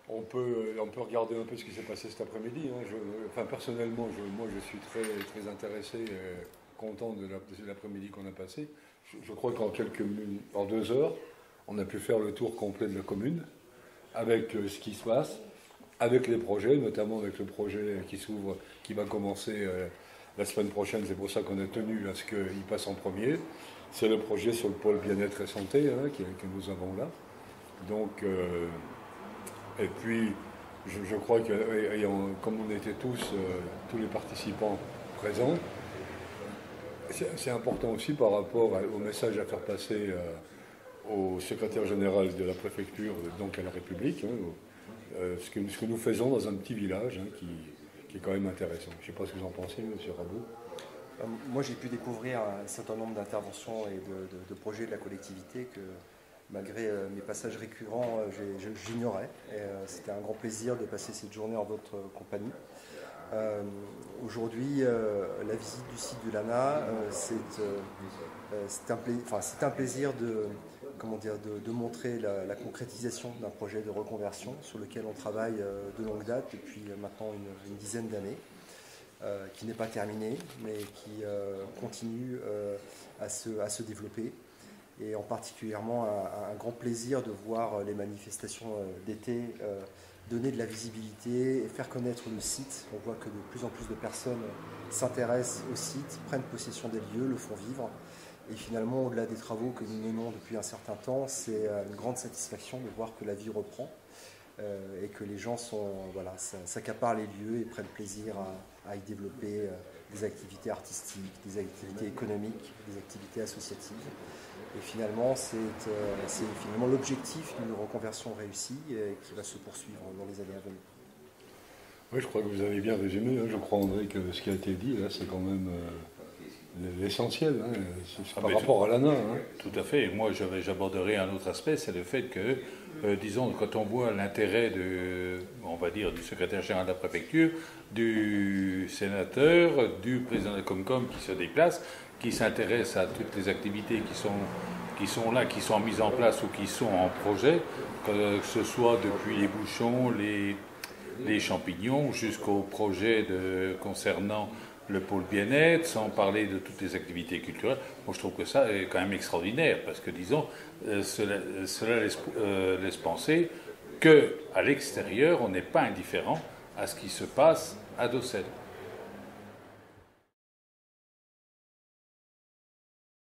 On peut regarder un peu ce qui s'est passé cet après-midi, hein. Enfin, personnellement, moi, je suis très, très intéressé, content de l'après-midi qu'on a passé. Je crois en 2 heures, on a pu faire le tour complet de la commune, avec ce qui se passe, avec les projets, notamment avec le projet qui s'ouvre, qui va commencer la semaine prochaine. C'est pour ça qu'on a tenu à ce qu'il passe en premier. C'est le projet sur le pôle bien-être et santé, hein, que nous avons là. Donc, et puis, je crois que, comme on était tous les participants présents, c'est important aussi par rapport au message à faire passer au secrétaire général de la préfecture, donc à la République, hein, ce que nous faisons dans un petit village, hein, qui est quand même intéressant. Je ne sais pas ce que vous en pensez, monsieur Rabot. Moi, j'ai pu découvrir un certain nombre d'interventions et de projets de la collectivité que, malgré mes passages récurrents, j'ignorais. C'était un grand plaisir de passer cette journée en votre compagnie. Aujourd'hui, la visite du site de l'ANA, c'est un plaisir de montrer la concrétisation d'un projet de reconversion sur lequel on travaille de longue date depuis maintenant une dizaine d'années. Qui n'est pas terminé, mais qui continue à se développer. Et en particulièrement un grand plaisir de voir les manifestations d'été donner de la visibilité et faire connaître le site. On voit que de plus en plus de personnes s'intéressent au site, prennent possession des lieux, le font vivre. Et finalement, au-delà des travaux que nous menons depuis un certain temps, c'est une grande satisfaction de voir que la vie reprend. Et que les gens s'accaparent les lieux et prennent plaisir à y développer des activités artistiques, des activités économiques, des activités associatives. Et finalement, c'est finalement l'objectif d'une reconversion réussie qui va se poursuivre dans les années à venir. Oui, je crois que vous avez bien résumé, hein. Je crois, André, que ce qui a été dit, là, c'est quand même l'essentiel, hein. C'est par rapport à l'ANA. Hein. Tout à fait. Moi, j'aborderai un autre aspect, c'est le fait que, disons, quand on voit l'intérêt on va dire, du secrétaire général de la préfecture, du sénateur, du président de la Comcom qui se déplace, qui s'intéresse à toutes les activités qui sont là, qui sont mises en place ou qui sont en projet, que ce soit depuis les bouchons, les champignons, jusqu'au projet concernant le pôle bien-être, sans parler de toutes les activités culturelles. Moi, je trouve que ça est quand même extraordinaire, parce que, disons, cela laisse penser qu'à l'extérieur, on n'est pas indifférent à ce qui se passe à Docelles.